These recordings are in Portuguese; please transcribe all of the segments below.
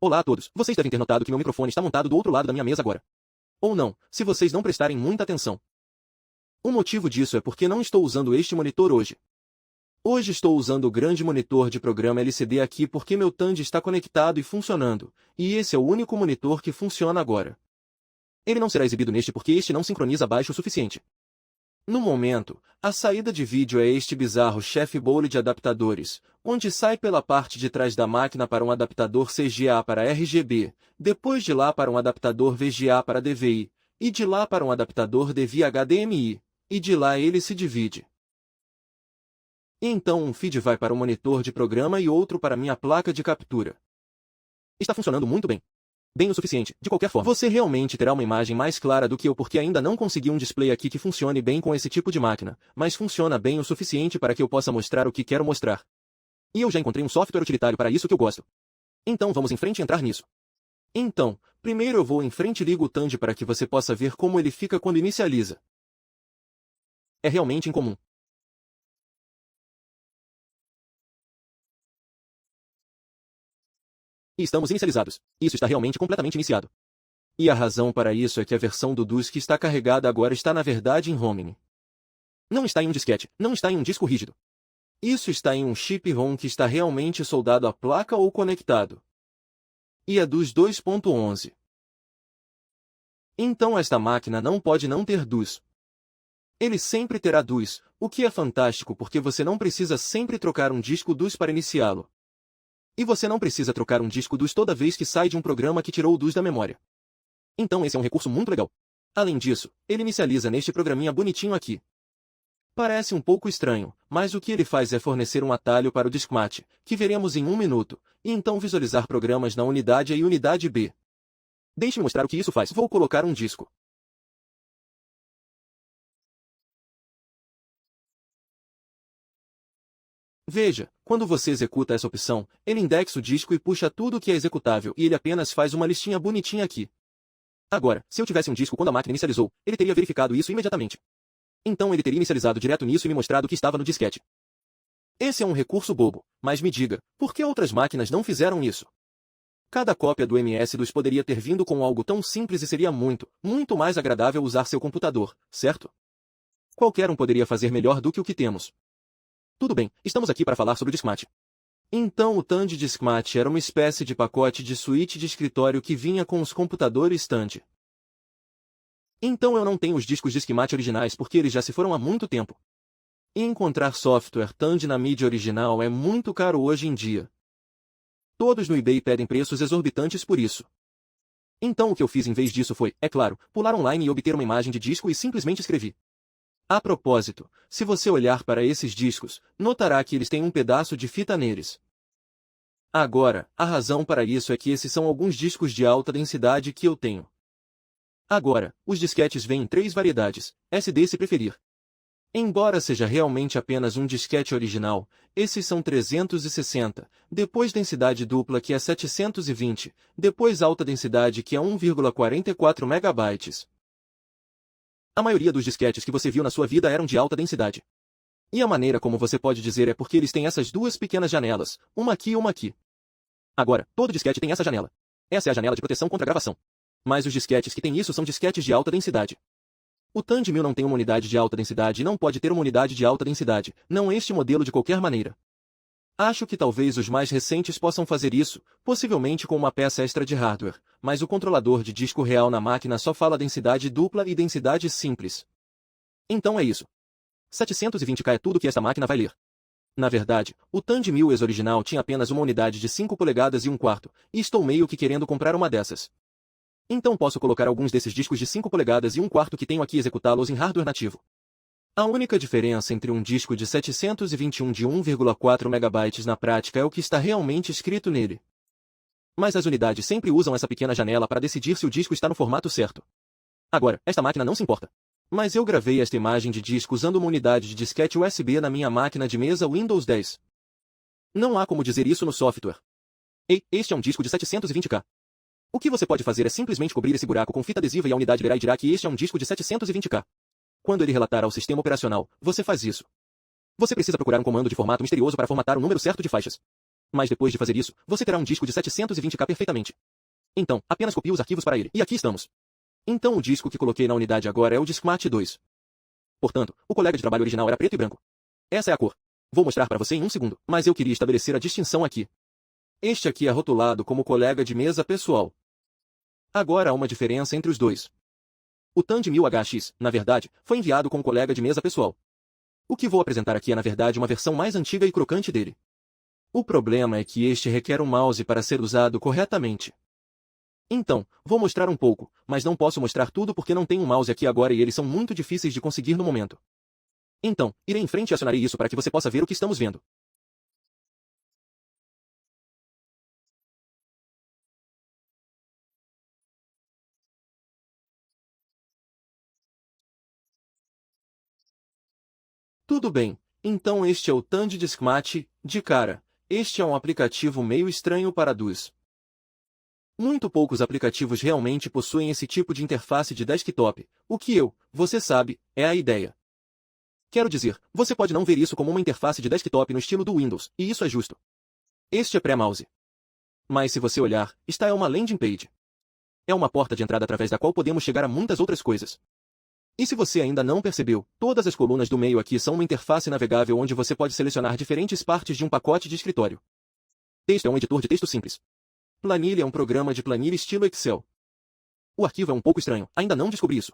Olá a todos, vocês devem ter notado que meu microfone está montado do outro lado da minha mesa agora. Ou não, se vocês não prestarem muita atenção. O motivo disso é porque não estou usando este monitor hoje. Hoje estou usando o grande monitor de programa LCD aqui porque meu TAND está conectado e funcionando, e esse é o único monitor que funciona agora. Ele não será exibido neste porque este não sincroniza baixo o suficiente. No momento, a saída de vídeo é este bizarro chefe bowl de adaptadores, onde sai pela parte de trás da máquina para um adaptador CGA para RGB, depois de lá para um adaptador VGA para DVI, e de lá para um adaptador DVI HDMI, e de lá ele se divide. E então um feed vai para o monitor de programa e outro para minha placa de captura. Está funcionando muito bem. Bem o suficiente, de qualquer forma. Você realmente terá uma imagem mais clara do que eu porque ainda não consegui um display aqui que funcione bem com esse tipo de máquina, mas funciona bem o suficiente para que eu possa mostrar o que quero mostrar. E eu já encontrei um software utilitário para isso que eu gosto. Então vamos em frente e entrar nisso. Então, primeiro eu vou em frente e ligo o TAND para que você possa ver como ele fica quando inicializa. É realmente incomum. E estamos inicializados. Isso está realmente completamente iniciado. E a razão para isso é que a versão do DOS que está carregada agora está na verdade em roaming. Não está em um disquete, não está em um disco rígido. Isso está em um chip ROM que está realmente soldado à placa ou conectado. E é DOS 2.11. Então esta máquina não pode não ter DOS. Ele sempre terá DOS, o que é fantástico porque você não precisa sempre trocar um disco DOS para iniciá-lo. E você não precisa trocar um disco DOS toda vez que sai de um programa que tirou o DOS da memória. Então esse é um recurso muito legal. Além disso, ele inicializa neste programinha bonitinho aqui. Parece um pouco estranho, mas o que ele faz é fornecer um atalho para o Diskmat, que veremos em 1 minuto, e então visualizar programas na unidade A e unidade B. Deixe-me mostrar o que isso faz. Vou colocar um disco. Veja, quando você executa essa opção, ele indexa o disco e puxa tudo o que é executável e ele apenas faz uma listinha bonitinha aqui. Agora, se eu tivesse um disco quando a máquina inicializou, ele teria verificado isso imediatamente. Então ele teria inicializado direto nisso e me mostrado o que estava no disquete. Esse é um recurso bobo, mas me diga, por que outras máquinas não fizeram isso? Cada cópia do MS-DOS poderia ter vindo com algo tão simples e seria muito, muito mais agradável usar seu computador, certo? Qualquer um poderia fazer melhor do que o que temos. Tudo bem, estamos aqui para falar sobre o Diskmat. Então o TAND Diskmat era uma espécie de pacote de suíte de escritório que vinha com os computadores TAND. Então eu não tenho os discos Diskmat originais porque eles já se foram há muito tempo. E encontrar software TAND na mídia original é muito caro hoje em dia. Todos no eBay pedem preços exorbitantes por isso. Então o que eu fiz em vez disso foi, é claro, pular online e obter uma imagem de disco e simplesmente escrevi. A propósito, se você olhar para esses discos, notará que eles têm um pedaço de fita neles. Agora, a razão para isso é que esses são alguns discos de alta densidade que eu tenho. Agora, os disquetes vêm em 3 variedades, SD se preferir. Embora seja realmente apenas um disquete original, esses são 360, depois densidade dupla que é 720, depois alta densidade que é 1,44 MB. A maioria dos disquetes que você viu na sua vida eram de alta densidade. E a maneira como você pode dizer é porque eles têm essas duas pequenas janelas, uma aqui e uma aqui. Agora, todo disquete tem essa janela. Essa é a janela de proteção contra gravação. Mas os disquetes que têm isso são disquetes de alta densidade. O TAND 1000 não tem uma unidade de alta densidade e não pode ter uma unidade de alta densidade, não este modelo de qualquer maneira. Acho que talvez os mais recentes possam fazer isso, possivelmente com uma peça extra de hardware, mas o controlador de disco real na máquina só fala densidade dupla e densidade simples. Então é isso. 720K é tudo que esta máquina vai ler. Na verdade, o TAND 1000 ex-original tinha apenas uma unidade de 5 polegadas e 1/4, e estou meio que querendo comprar uma dessas. Então posso colocar alguns desses discos de 5 polegadas e 1/4 que tenho aqui e executá-los em hardware nativo. A única diferença entre um disco de 721 de 1,4 MB na prática é o que está realmente escrito nele. Mas as unidades sempre usam essa pequena janela para decidir se o disco está no formato certo. Agora, esta máquina não se importa. Mas eu gravei esta imagem de disco usando uma unidade de disquete USB na minha máquina de mesa Windows 10. Não há como dizer isso no software. Ei, este é um disco de 720K. O que você pode fazer é simplesmente cobrir esse buraco com fita adesiva e a unidade verá e dirá que este é um disco de 720K. Quando ele relatar ao sistema operacional, você faz isso. Você precisa procurar um comando de formato misterioso para formatar o número certo de faixas. Mas depois de fazer isso, você terá um disco de 720K perfeitamente. Então, apenas copie os arquivos para ele. E aqui estamos. Então o disco que coloquei na unidade agora é o Discmate 2. Portanto, o colega de trabalho original era preto e branco. Essa é a cor. Vou mostrar para você em um segundo, mas eu queria estabelecer a distinção aqui. Este aqui é rotulado como colega de mesa pessoal. Agora há uma diferença entre os dois. O TAN de 1000HX, na verdade, foi enviado com o colega de mesa pessoal. O que vou apresentar aqui é na verdade uma versão mais antiga e crocante dele. O problema é que este requer um mouse para ser usado corretamente. Então, vou mostrar um pouco, mas não posso mostrar tudo porque não tenho um mouse aqui agora e eles são muito difíceis de conseguir no momento. Então, irei em frente e acionarei isso para que você possa ver o que estamos vendo. Tudo bem, então este é o TAN de Discmate, de cara. Este é um aplicativo meio estranho para DOS. Muito poucos aplicativos realmente possuem esse tipo de interface de desktop, o que você sabe, é a ideia. Quero dizer, você pode não ver isso como uma interface de desktop no estilo do Windows, e isso é justo. Este é pré-mouse. Mas se você olhar, está uma landing page. É uma porta de entrada através da qual podemos chegar a muitas outras coisas. E se você ainda não percebeu, todas as colunas do meio aqui são uma interface navegável onde você pode selecionar diferentes partes de um pacote de escritório. Texto é um editor de texto simples. Planilha é um programa de planilha estilo Excel. O arquivo é um pouco estranho, ainda não descobri isso.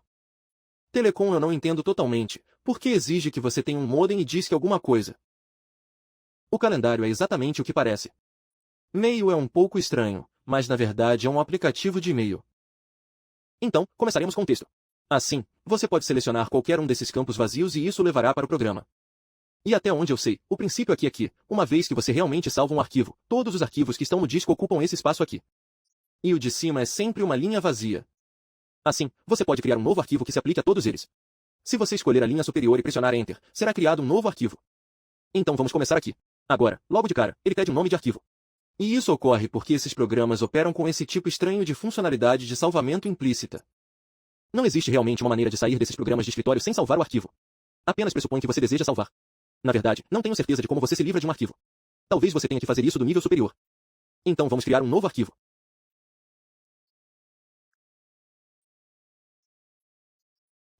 Telecom eu não entendo totalmente, porque exige que você tenha um modem e disque alguma coisa. O calendário é exatamente o que parece. Mail é um pouco estranho, mas na verdade é um aplicativo de e-mail. Então, começaremos com o texto. Assim, você pode selecionar qualquer um desses campos vazios e isso levará para o programa. E até onde eu sei, o princípio aqui é que, uma vez que você realmente salva um arquivo, todos os arquivos que estão no disco ocupam esse espaço aqui. E o de cima é sempre uma linha vazia. Assim, você pode criar um novo arquivo que se aplique a todos eles. Se você escolher a linha superior e pressionar Enter, será criado um novo arquivo. Então vamos começar aqui. Agora, logo de cara, ele pede um nome de arquivo. E isso ocorre porque esses programas operam com esse tipo estranho de funcionalidade de salvamento implícita. Não existe realmente uma maneira de sair desses programas de escritório sem salvar o arquivo. Apenas pressupõe que você deseja salvar. Na verdade, não tenho certeza de como você se livra de um arquivo. Talvez você tenha que fazer isso do nível superior. Então vamos criar um novo arquivo.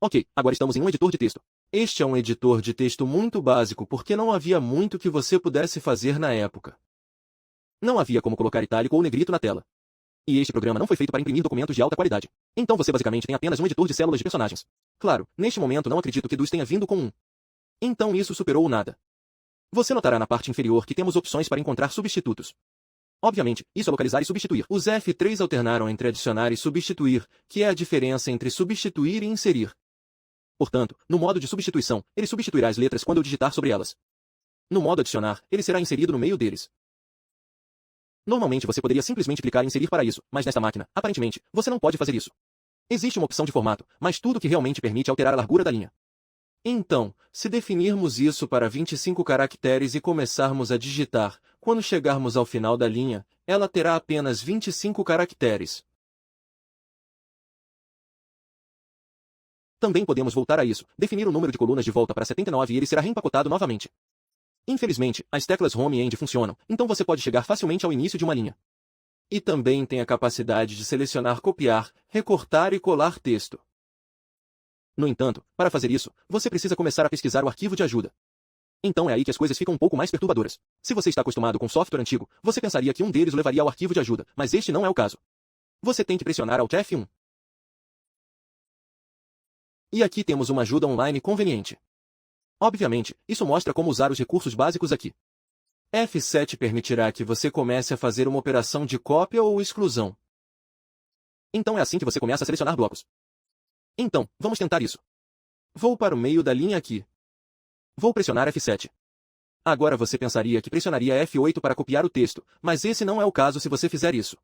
Ok, agora estamos em um editor de texto. Este é um editor de texto muito básico porque não havia muito que você pudesse fazer na época. Não havia como colocar itálico ou negrito na tela. E este programa não foi feito para imprimir documentos de alta qualidade. Então você basicamente tem apenas um editor de células de personagens. Claro, neste momento não acredito que DOS tenha vindo com um. Então isso superou o nada. Você notará na parte inferior que temos opções para encontrar substitutos. Obviamente, isso é localizar e substituir. Os F3 alternaram entre adicionar e substituir, que é a diferença entre substituir e inserir. Portanto, no modo de substituição, ele substituirá as letras quando eu digitar sobre elas. No modo adicionar, ele será inserido no meio deles. Normalmente você poderia simplesmente clicar em inserir para isso, mas nesta máquina, aparentemente, você não pode fazer isso. Existe uma opção de formato, mas tudo que realmente permite é alterar a largura da linha. Então, se definirmos isso para 25 caracteres e começarmos a digitar, quando chegarmos ao final da linha, ela terá apenas 25 caracteres. Também podemos voltar a isso, definir o número de colunas de volta para 79 e ele será reempacotado novamente. Infelizmente, as teclas Home e End funcionam, então você pode chegar facilmente ao início de uma linha. E também tem a capacidade de selecionar copiar, recortar e colar texto. No entanto, para fazer isso, você precisa começar a pesquisar o arquivo de ajuda. Então é aí que as coisas ficam um pouco mais perturbadoras. Se você está acostumado com software antigo, você pensaria que um deles o levaria ao arquivo de ajuda, mas este não é o caso. Você tem que pressionar Alt F1. E aqui temos uma ajuda online conveniente. Obviamente, isso mostra como usar os recursos básicos aqui. F7 permitirá que você comece a fazer uma operação de cópia ou exclusão. Então é assim que você começa a selecionar blocos. Então, vamos tentar isso. Vou para o meio da linha aqui. Vou pressionar F7. Agora você pensaria que pressionaria F8 para copiar o texto, mas esse não é o caso se você fizer isso.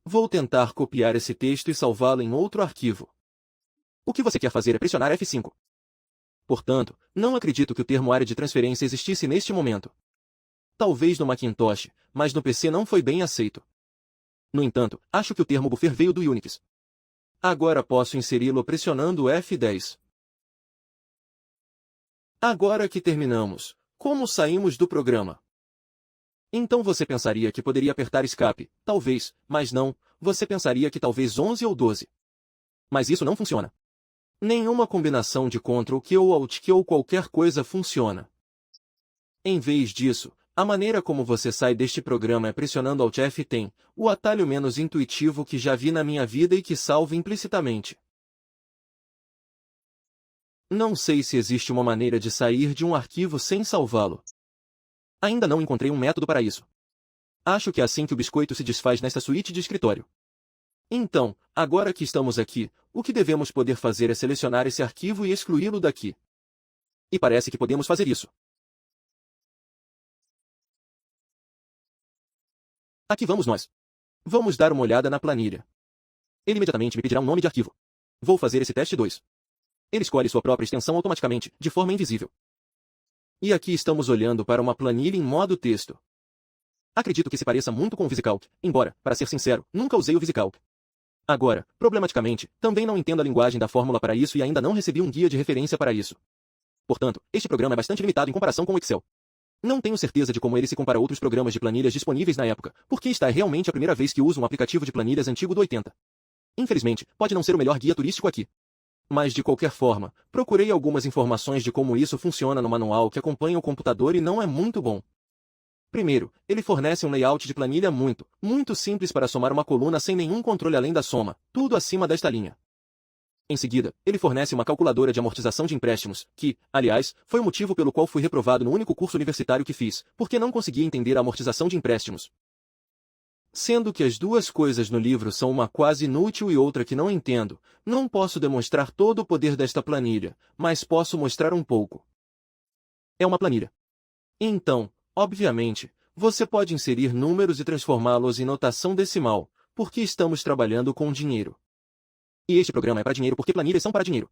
Vou tentar copiar esse texto e salvá-lo em outro arquivo. O que você quer fazer é pressionar F5. Portanto, não acredito que o termo área de transferência existisse neste momento. Talvez no Macintosh, mas no PC não foi bem aceito. No entanto, acho que o termo buffer veio do Unix. Agora posso inseri-lo pressionando F10. Agora que terminamos, como saímos do programa? Então você pensaria que poderia apertar escape, talvez, mas não, você pensaria que talvez 11 ou 12. Mas isso não funciona. Nenhuma combinação de Ctrl Q ou Alt Q ou qualquer coisa funciona. Em vez disso, a maneira como você sai deste programa é pressionando Alt F10, o atalho menos intuitivo que já vi na minha vida e que salva implicitamente. Não sei se existe uma maneira de sair de um arquivo sem salvá-lo. Ainda não encontrei um método para isso. Acho que é assim que o biscoito se desfaz nesta suíte de escritório. Então, agora que estamos aqui, o que devemos poder fazer é selecionar esse arquivo e excluí-lo daqui. E parece que podemos fazer isso. Aqui vamos nós. Vamos dar uma olhada na planilha. Ele imediatamente me pedirá um nome de arquivo. Vou fazer esse teste 2. Ele escolhe sua própria extensão automaticamente, de forma invisível. E aqui estamos olhando para uma planilha em modo texto. Acredito que se pareça muito com o VisiCalc, embora, para ser sincero, nunca usei o VisiCalc. Agora, problematicamente, também não entendo a linguagem da fórmula para isso e ainda não recebi um guia de referência para isso. Portanto, este programa é bastante limitado em comparação com o Excel. Não tenho certeza de como ele se compara a outros programas de planilhas disponíveis na época, porque esta é realmente a primeira vez que uso um aplicativo de planilhas antigo do 80. Infelizmente, pode não ser o melhor guia turístico aqui. Mas de qualquer forma, procurei algumas informações de como isso funciona no manual que acompanha o computador e não é muito bom. Primeiro, ele fornece um layout de planilha muito simples para somar uma coluna sem nenhum controle além da soma, tudo acima desta linha. Em seguida, ele fornece uma calculadora de amortização de empréstimos, que, aliás, foi o motivo pelo qual fui reprovado no único curso universitário que fiz, porque não conseguia entender a amortização de empréstimos. Sendo que as duas coisas no livro são uma quase inútil e outra que não entendo, não posso demonstrar todo o poder desta planilha, mas posso mostrar um pouco. É uma planilha. Então, obviamente, você pode inserir números e transformá-los em notação decimal, porque estamos trabalhando com dinheiro. E este programa é para dinheiro porque planilhas são para dinheiro.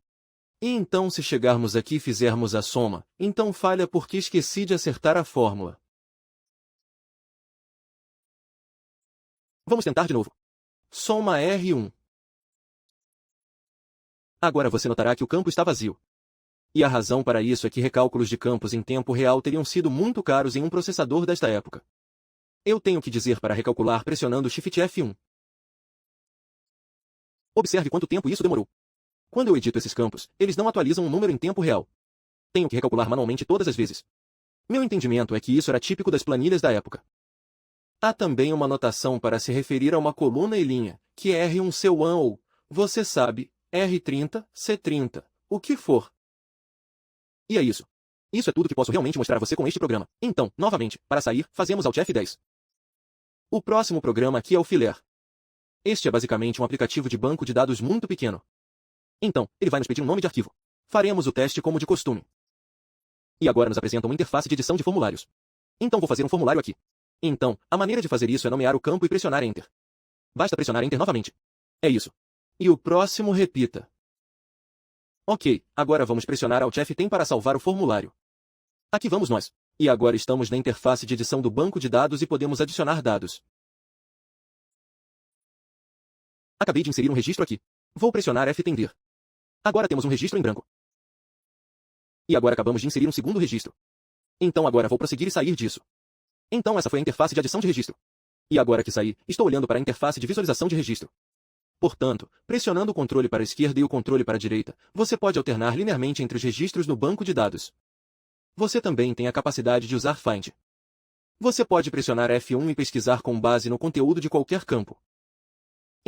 E então se chegarmos aqui e fizermos a soma, então falha porque esqueci de acertar a fórmula. Vamos tentar de novo. Soma R1. Agora você notará que o campo está vazio. E a razão para isso é que recálculos de campos em tempo real teriam sido muito caros em um processador desta época. Eu tenho que dizer para recalcular pressionando Shift F1. Observe quanto tempo isso demorou. Quando eu edito esses campos, eles não atualizam um número em tempo real. Tenho que recalcular manualmente todas as vezes. Meu entendimento é que isso era típico das planilhas da época. Há também uma notação para se referir a uma coluna e linha, que é R1C1 ou, você sabe, R30, C30, o que for. E é isso. Isso é tudo que posso realmente mostrar a você com este programa. Então, novamente, para sair, fazemos Alt F10. O próximo programa aqui é o Filer. Este é basicamente um aplicativo de banco de dados muito pequeno. Então, ele vai nos pedir um nome de arquivo. Faremos o teste como de costume. E agora nos apresenta uma interface de edição de formulários. Então vou fazer um formulário aqui. Então, a maneira de fazer isso é nomear o campo e pressionar Enter. Basta pressionar Enter novamente. É isso. E o próximo repita. Ok, agora vamos pressionar Alt F10 para salvar o formulário. Aqui vamos nós. E agora estamos na interface de edição do banco de dados e podemos adicionar dados. Acabei de inserir um registro aqui. Vou pressionar F10. Agora temos um registro em branco. E agora acabamos de inserir um segundo registro. Então agora vou prosseguir e sair disso. Então essa foi a interface de adição de registro. E agora que saí, estou olhando para a interface de visualização de registro. Portanto, pressionando o controle para a esquerda e o controle para a direita, você pode alternar linearmente entre os registros no banco de dados. Você também tem a capacidade de usar Find. Você pode pressionar F1 e pesquisar com base no conteúdo de qualquer campo.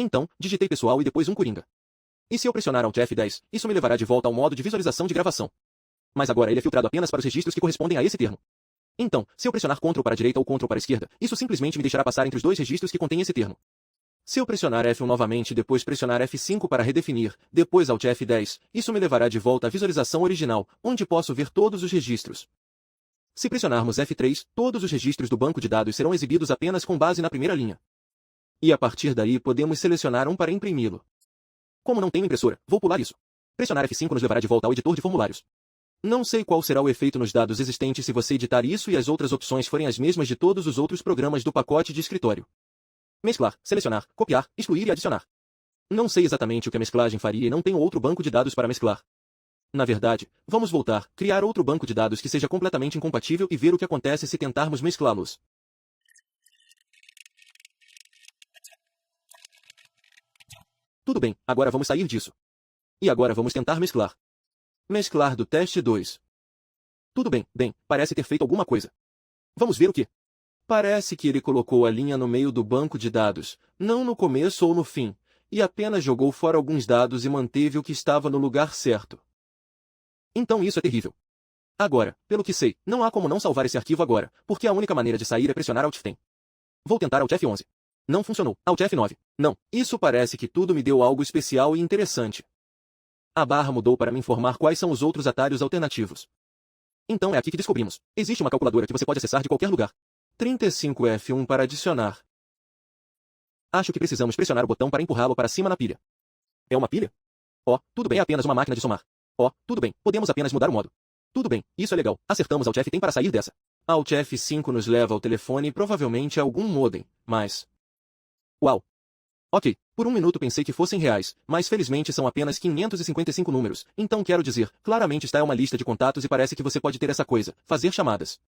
Então, digitei pessoal e depois um coringa. E se eu pressionar Alt F10, isso me levará de volta ao modo de visualização de gravação. Mas agora ele é filtrado apenas para os registros que correspondem a esse termo. Então, se eu pressionar Ctrl para a direita ou Ctrl para a esquerda, isso simplesmente me deixará passar entre os dois registros que contêm esse termo. Se eu pressionar F1 novamente e depois pressionar F5 para redefinir, depois Alt F10, isso me levará de volta à visualização original, onde posso ver todos os registros. Se pressionarmos F3, todos os registros do banco de dados serão exibidos apenas com base na primeira linha. E a partir daí podemos selecionar um para imprimi-lo. Como não tenho impressora, vou pular isso. Pressionar F5 nos levará de volta ao editor de formulários. Não sei qual será o efeito nos dados existentes se você editar isso e as outras opções forem as mesmas de todos os outros programas do pacote de escritório. Mesclar, selecionar, copiar, excluir e adicionar. Não sei exatamente o que a mesclagem faria e não tenho outro banco de dados para mesclar. Na verdade, vamos voltar, criar outro banco de dados que seja completamente incompatível e ver o que acontece se tentarmos mesclá-los. Tudo bem, agora vamos sair disso. E agora vamos tentar mesclar. Mesclar do teste 2. Tudo bem, parece ter feito alguma coisa. Vamos ver o que. Parece que ele colocou a linha no meio do banco de dados, não no começo ou no fim, e apenas jogou fora alguns dados e manteve o que estava no lugar certo. Então isso é terrível. Agora, pelo que sei, não há como não salvar esse arquivo agora, porque a única maneira de sair é pressionar Alt F10. Vou tentar Alt F11. Não funcionou. Alt F9. Não. Isso parece que tudo me deu algo especial e interessante. A barra mudou para me informar quais são os outros atalhos alternativos. Então é aqui que descobrimos. Existe uma calculadora que você pode acessar de qualquer lugar. 35F1 para adicionar. Acho que precisamos pressionar o botão para empurrá-lo para cima na pilha. É uma pilha? Oh, tudo bem, é apenas uma máquina de somar. Oh, tudo bem, podemos apenas mudar o modo. Tudo bem, isso é legal. Acertamos Alt F10 para sair dessa. Alt F5 nos leva ao telefone e provavelmente a algum modem, mas... Uau! Ok, por um minuto pensei que fossem reais, mas felizmente são apenas 555 números, então quero dizer, claramente está uma lista de contatos e parece que você pode ter essa coisa, fazer chamadas.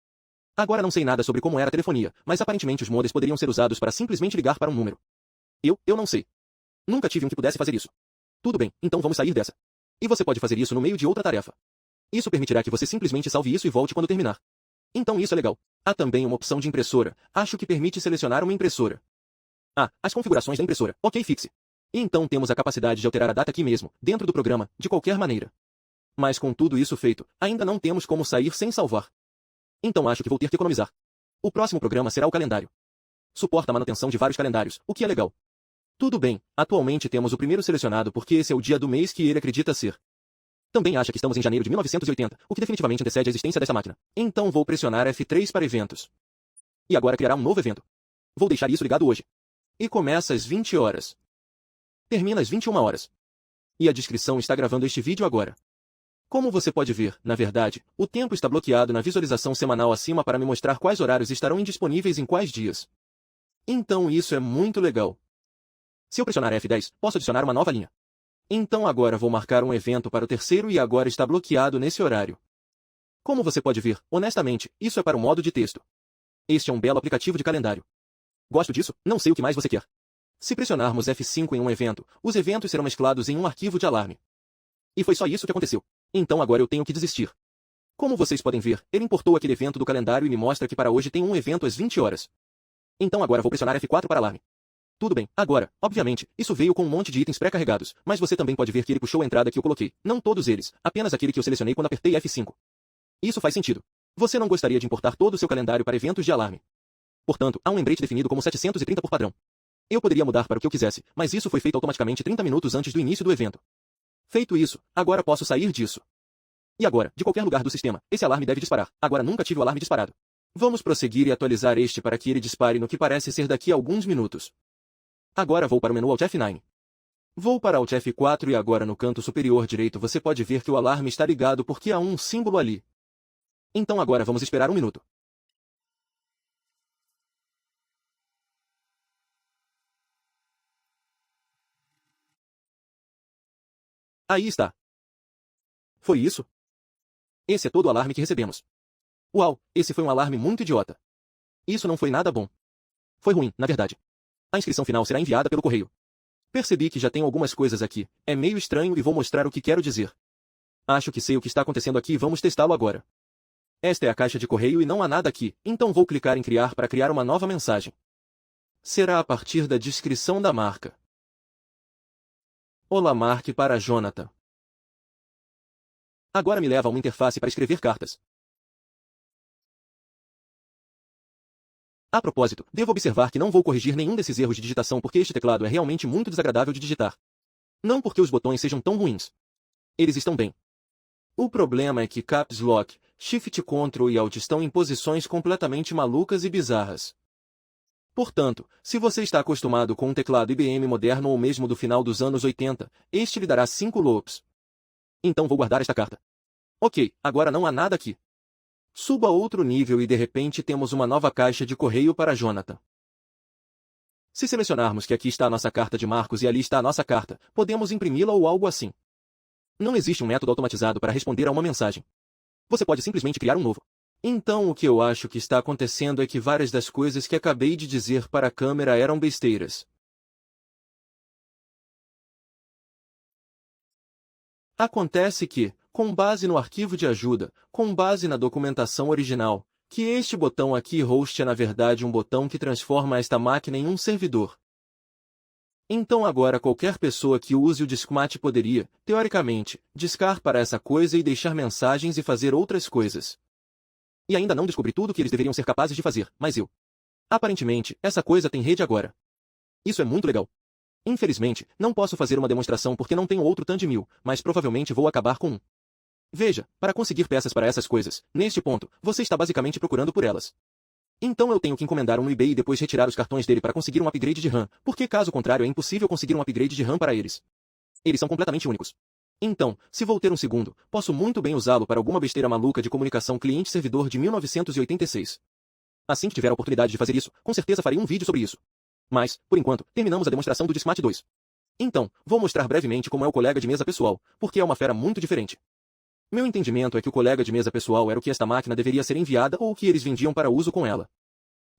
Agora não sei nada sobre como era a telefonia, mas aparentemente os modems poderiam ser usados para simplesmente ligar para um número. Eu não sei. Nunca tive um que pudesse fazer isso. Tudo bem, então vamos sair dessa. E você pode fazer isso no meio de outra tarefa. Isso permitirá que você simplesmente salve isso e volte quando terminar. Então isso é legal. Há também uma opção de impressora, acho que permite selecionar uma impressora. Ah, as configurações da impressora. Ok, fixe. E então temos a capacidade de alterar a data aqui mesmo, dentro do programa, de qualquer maneira. Mas com tudo isso feito, ainda não temos como sair sem salvar. Então acho que vou ter que economizar. O próximo programa será o calendário. Suporta a manutenção de vários calendários, o que é legal. Tudo bem, atualmente temos o primeiro selecionado porque esse é o dia do mês que ele acredita ser. Também acha que estamos em janeiro de 1980, o que definitivamente antecede a existência dessa máquina. Então vou pressionar F3 para eventos. E agora criará um novo evento. Vou deixar isso ligado hoje. E começa às 20 horas. Termina às 21 horas. E a descrição está gravando este vídeo agora. Como você pode ver, na verdade, o tempo está bloqueado na visualização semanal acima para me mostrar quais horários estarão indisponíveis em quais dias. Então isso é muito legal. Se eu pressionar F10, posso adicionar uma nova linha. Então agora vou marcar um evento para o terceiro e agora está bloqueado nesse horário. Como você pode ver, honestamente, isso é para o modo de texto. Este é um belo aplicativo de calendário. Gosto disso, não sei o que mais você quer. Se pressionarmos F5 em um evento, os eventos serão mesclados em um arquivo de alarme. E foi só isso que aconteceu. Então agora eu tenho que desistir. Como vocês podem ver, ele importou aquele evento do calendário e me mostra que para hoje tem um evento às 20 horas. Então agora vou pressionar F4 para alarme. Tudo bem, agora, obviamente, isso veio com um monte de itens pré-carregados, mas você também pode ver que ele puxou a entrada que eu coloquei. Não todos eles, apenas aquele que eu selecionei quando apertei F5. Isso faz sentido. Você não gostaria de importar todo o seu calendário para eventos de alarme. Portanto, há um lembrete definido como 730 por padrão. Eu poderia mudar para o que eu quisesse, mas isso foi feito automaticamente 30 minutos antes do início do evento. Feito isso, agora posso sair disso. E agora, de qualquer lugar do sistema, esse alarme deve disparar. Agora nunca tive o alarme disparado. Vamos prosseguir e atualizar este para que ele dispare no que parece ser daqui a alguns minutos. Agora vou para o menu Alt F9. Vou para Alt F4 e agora no canto superior direito você pode ver que o alarme está ligado porque há um símbolo ali. Então agora vamos esperar um minuto. Aí está. Foi isso? Esse é todo o alarme que recebemos. Uau, esse foi um alarme muito idiota. Isso não foi nada bom. Foi ruim, na verdade. A inscrição final será enviada pelo correio. Percebi que já tenho algumas coisas aqui. É meio estranho e vou mostrar o que quero dizer. Acho que sei o que está acontecendo aqui e vamos testá-lo agora. Esta é a caixa de correio e não há nada aqui, então vou clicar em criar para criar uma nova mensagem. Será a partir da descrição da marca. Olá, marque para Jonathan. Agora me leva a uma interface para escrever cartas. A propósito, devo observar que não vou corrigir nenhum desses erros de digitação porque este teclado é realmente muito desagradável de digitar. Não porque os botões sejam tão ruins. Eles estão bem. O problema é que Caps Lock, Shift Ctrl e Alt estão em posições completamente malucas e bizarras. Portanto, se você está acostumado com um teclado IBM moderno ou mesmo do final dos anos 80, este lhe dará 5 loops. Então vou guardar esta carta. Ok, agora não há nada aqui. Suba a outro nível e de repente temos uma nova caixa de correio para Jonathan. Se selecionarmos que aqui está a nossa carta de Marcos e ali está a nossa carta, podemos imprimi-la ou algo assim. Não existe um método automatizado para responder a uma mensagem. Você pode simplesmente criar um novo. Então o que eu acho que está acontecendo é que várias das coisas que acabei de dizer para a câmera eram besteiras. Acontece que, com base no arquivo de ajuda, com base na documentação original, que este botão aqui host é na verdade um botão que transforma esta máquina em um servidor. Então agora qualquer pessoa que use o Discmat poderia, teoricamente, discar para essa coisa e deixar mensagens e fazer outras coisas. E ainda não descobri tudo que eles deveriam ser capazes de fazer, mas eu. Aparentemente, essa coisa tem rede agora. Isso é muito legal. Infelizmente, não posso fazer uma demonstração porque não tenho outro TAN de 1000, mas provavelmente vou acabar com um. Veja, para conseguir peças para essas coisas, neste ponto, você está basicamente procurando por elas. Então eu tenho que encomendar um no eBay e depois retirar os cartões dele para conseguir um upgrade de RAM, porque caso contrário é impossível conseguir um upgrade de RAM para eles. Eles são completamente únicos. Então, se vou ter um segundo, posso muito bem usá-lo para alguma besteira maluca de comunicação cliente-servidor de 1986. Assim que tiver a oportunidade de fazer isso, com certeza farei um vídeo sobre isso. Mas, por enquanto, terminamos a demonstração do Discmat 2. Então, vou mostrar brevemente como é o colega de mesa pessoal, porque é uma fera muito diferente. Meu entendimento é que o colega de mesa pessoal era o que esta máquina deveria ser enviada ou o que eles vendiam para uso com ela.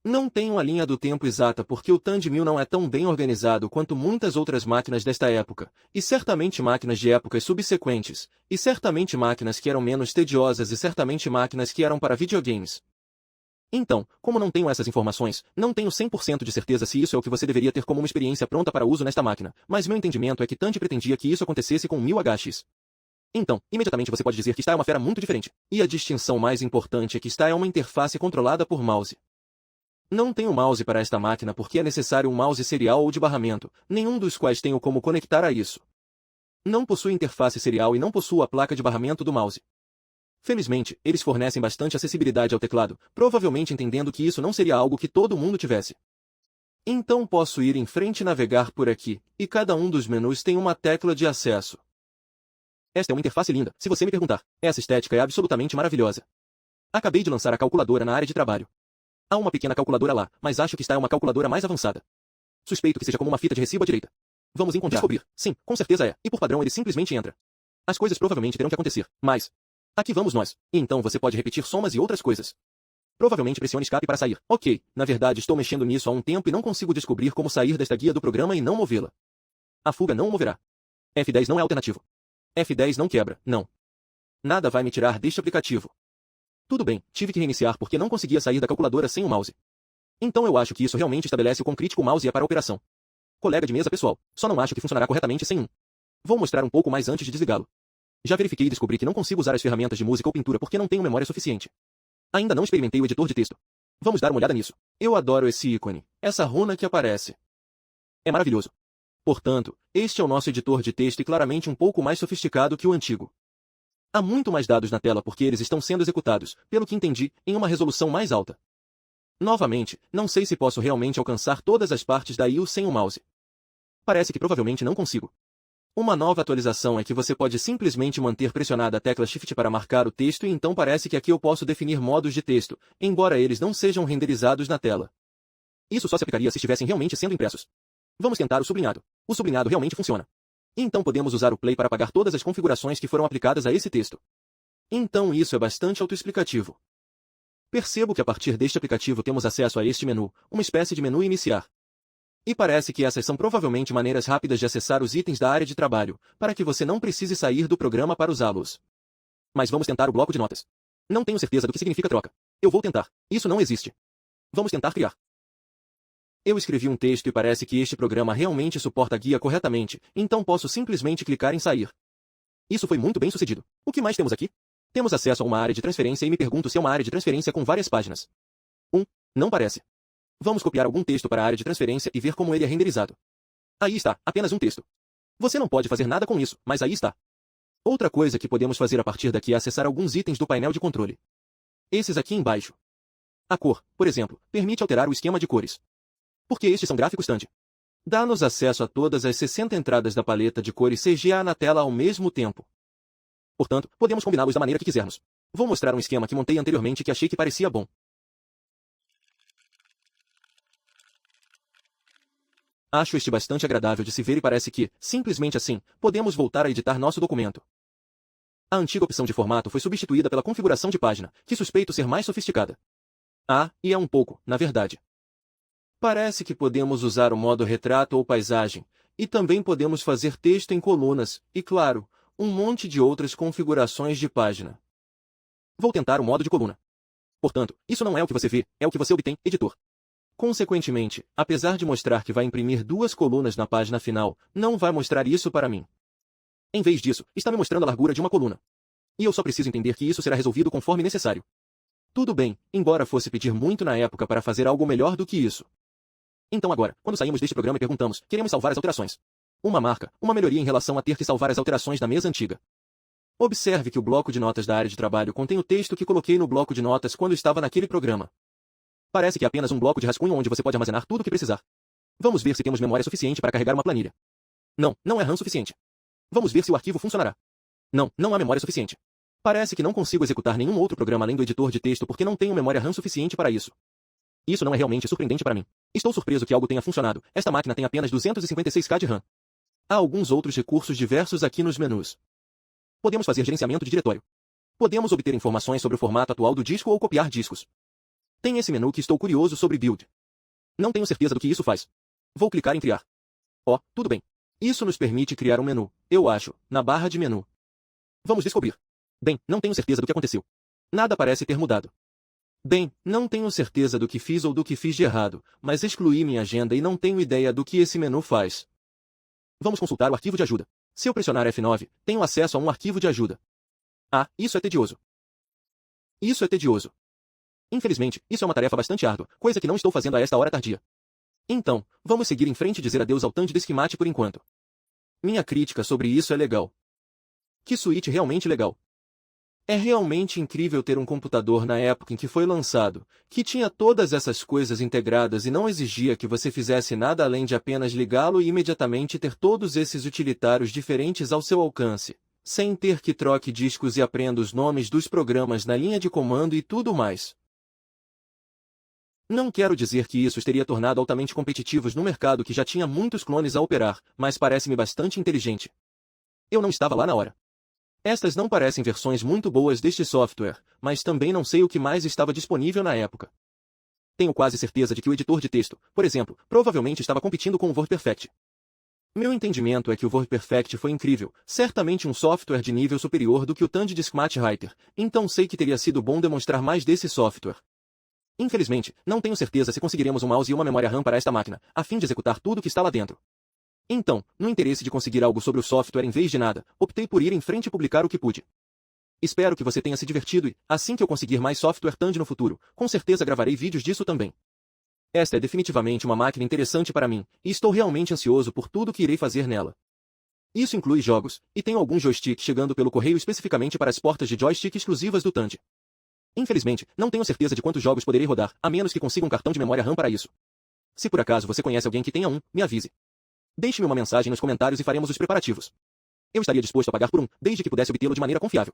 Não tenho a linha do tempo exata porque o TAN de 1000 não é tão bem organizado quanto muitas outras máquinas desta época, e certamente máquinas de épocas subsequentes, e certamente máquinas que eram menos tediosas e certamente máquinas que eram para videogames. Então, como não tenho essas informações, não tenho 100% de certeza se isso é o que você deveria ter como uma experiência pronta para uso nesta máquina, mas meu entendimento é que Tandy pretendia que isso acontecesse com 1000HX. Então, imediatamente você pode dizer que está é uma fera muito diferente, e a distinção mais importante é que está é uma interface controlada por mouse. Não tenho mouse para esta máquina porque é necessário um mouse serial ou de barramento, nenhum dos quais tenho como conectar a isso. Não possui interface serial e não possuo a placa de barramento do mouse. Felizmente, eles fornecem bastante acessibilidade ao teclado, provavelmente entendendo que isso não seria algo que todo mundo tivesse. Então posso ir em frente e navegar por aqui, e cada um dos menus tem uma tecla de acesso. Esta é uma interface linda, se você me perguntar. Essa estética é absolutamente maravilhosa. Acabei de lançar a calculadora na área de trabalho. Há uma pequena calculadora lá, mas acho que está é uma calculadora mais avançada. Suspeito que seja como uma fita de recibo à direita. Vamos encontrar. Descobrir. Sim, com certeza é, e por padrão ele simplesmente entra. As coisas provavelmente terão que acontecer, mas... aqui vamos nós. E então você pode repetir somas e outras coisas. Provavelmente pressione escape para sair. Ok, na verdade estou mexendo nisso há um tempo e não consigo descobrir como sair desta guia do programa e não movê-la. A fuga não o moverá. F10 não é alternativo. F10 não quebra, não. Nada vai me tirar deste aplicativo. Tudo bem, tive que reiniciar porque não conseguia sair da calculadora sem o mouse. Então eu acho que isso realmente estabelece o quão crítico o mouse é para a operação. Colega de mesa pessoal, só não acho que funcionará corretamente sem um. Vou mostrar um pouco mais antes de desligá-lo. Já verifiquei e descobri que não consigo usar as ferramentas de música ou pintura porque não tenho memória suficiente. Ainda não experimentei o editor de texto. Vamos dar uma olhada nisso. Eu adoro esse ícone, essa runa que aparece. É maravilhoso. Portanto, este é o nosso editor de texto e claramente um pouco mais sofisticado que o antigo. Há muito mais dados na tela porque eles estão sendo executados, pelo que entendi, em uma resolução mais alta. Novamente, não sei se posso realmente alcançar todas as partes da IO sem o mouse. Parece que provavelmente não consigo. Uma nova atualização é que você pode simplesmente manter pressionada a tecla Shift para marcar o texto e então parece que aqui eu posso definir modos de texto, embora eles não sejam renderizados na tela. Isso só se aplicaria se estivessem realmente sendo impressos. Vamos tentar o sublinhado. O sublinhado realmente funciona. E então podemos usar o Play para apagar todas as configurações que foram aplicadas a esse texto. Então isso é bastante autoexplicativo. Percebo que a partir deste aplicativo temos acesso a este menu, uma espécie de menu iniciar. E parece que essas são provavelmente maneiras rápidas de acessar os itens da área de trabalho, para que você não precise sair do programa para usá-los. Mas vamos tentar o bloco de notas. Não tenho certeza do que significa troca. Eu vou tentar. Isso não existe. Vamos tentar criar. Eu escrevi um texto e parece que este programa realmente suporta a guia corretamente, então posso simplesmente clicar em sair. Isso foi muito bem sucedido. O que mais temos aqui? Temos acesso a uma área de transferência e me pergunto se é uma área de transferência com várias páginas. Não parece. Vamos copiar algum texto para a área de transferência e ver como ele é renderizado. Aí está, apenas um texto. Você não pode fazer nada com isso, mas aí está. Outra coisa que podemos fazer a partir daqui é acessar alguns itens do painel de controle. Esses aqui embaixo. A cor, por exemplo, permite alterar o esquema de cores. Porque estes são gráficos TAND. Dá-nos acesso a todas as 60 entradas da paleta de cores CGA na tela ao mesmo tempo. Portanto, podemos combiná-los da maneira que quisermos. Vou mostrar um esquema que montei anteriormente que achei que parecia bom. Acho este bastante agradável de se ver e parece que, simplesmente assim, podemos voltar a editar nosso documento. A antiga opção de formato foi substituída pela configuração de página, que suspeito ser mais sofisticada. E é um pouco, na verdade. Parece que podemos usar o modo retrato ou paisagem, e também podemos fazer texto em colunas, e claro, um monte de outras configurações de página. Vou tentar o modo de coluna. Portanto, isso não é o que você vê, é o que você obtém, editor. Consequentemente, apesar de mostrar que vai imprimir 2 colunas na página final, não vai mostrar isso para mim. Em vez disso, está me mostrando a largura de uma coluna. E eu só preciso entender que isso será resolvido conforme necessário. Tudo bem, embora fosse pedir muito na época para fazer algo melhor do que isso. Então agora, quando saímos deste programa e perguntamos, queremos salvar as alterações. Uma marca, uma melhoria em relação a ter que salvar as alterações da mesa antiga. Observe que o bloco de notas da área de trabalho contém o texto que coloquei no bloco de notas quando estava naquele programa. Parece que é apenas um bloco de rascunho onde você pode armazenar tudo o que precisar. Vamos ver se temos memória suficiente para carregar uma planilha. Não, não é RAM suficiente. Vamos ver se o arquivo funcionará. Não, não há memória suficiente. Parece que não consigo executar nenhum outro programa além do editor de texto porque não tenho memória RAM suficiente para isso. Isso não é realmente surpreendente para mim. Estou surpreso que algo tenha funcionado. Esta máquina tem apenas 256K de RAM. Há alguns outros recursos diversos aqui nos menus. Podemos fazer gerenciamento de diretório. Podemos obter informações sobre o formato atual do disco ou copiar discos. Tem esse menu que estou curioso sobre Build. Não tenho certeza do que isso faz. Vou clicar em Criar. Tudo bem. Isso nos permite criar um menu, eu acho, na barra de menu. Vamos descobrir. Bem, não tenho certeza do que aconteceu. Nada parece ter mudado. Bem, não tenho certeza do que fiz ou do que fiz de errado, mas excluí minha agenda e não tenho ideia do que esse menu faz. Vamos consultar o arquivo de ajuda. Se eu pressionar F9, tenho acesso a um arquivo de ajuda. Isso é tedioso. Isso é tedioso. Infelizmente, isso é uma tarefa bastante árdua, coisa que não estou fazendo a esta hora tardia. Então, vamos seguir em frente e dizer adeus ao Tandy Schematic por enquanto. Minha crítica sobre isso é legal. Que suíte realmente legal. É realmente incrível ter um computador na época em que foi lançado, que tinha todas essas coisas integradas e não exigia que você fizesse nada além de apenas ligá-lo e imediatamente ter todos esses utilitários diferentes ao seu alcance, sem ter que troque discos e aprenda os nomes dos programas na linha de comando e tudo mais. Não quero dizer que isso os teria tornado altamente competitivos no mercado que já tinha muitos clones a operar, mas parece-me bastante inteligente. Eu não estava lá na hora. Estas não parecem versões muito boas deste software, mas também não sei o que mais estava disponível na época. Tenho quase certeza de que o editor de texto, por exemplo, provavelmente estava competindo com o WordPerfect. Meu entendimento é que o WordPerfect foi incrível, certamente um software de nível superior do que o Tandy Schematic Writer, então sei que teria sido bom demonstrar mais desse software. Infelizmente, não tenho certeza se conseguiremos um mouse e uma memória RAM para esta máquina, a fim de executar tudo o que está lá dentro. Então, no interesse de conseguir algo sobre o software em vez de nada, optei por ir em frente e publicar o que pude. Espero que você tenha se divertido e, assim que eu conseguir mais software Tandy no futuro, com certeza gravarei vídeos disso também. Esta é definitivamente uma máquina interessante para mim, e estou realmente ansioso por tudo que irei fazer nela. Isso inclui jogos, e tenho alguns joysticks chegando pelo correio especificamente para as portas de joystick exclusivas do Tandy. Infelizmente, não tenho certeza de quantos jogos poderei rodar, a menos que consiga um cartão de memória RAM para isso. Se por acaso você conhece alguém que tenha um, me avise. Deixe-me uma mensagem nos comentários e faremos os preparativos. Eu estaria disposto a pagar por um, desde que pudesse obtê-lo de maneira confiável.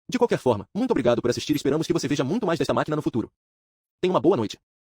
De qualquer forma, muito obrigado por assistir e esperamos que você veja muito mais desta máquina no futuro. Tenha uma boa noite.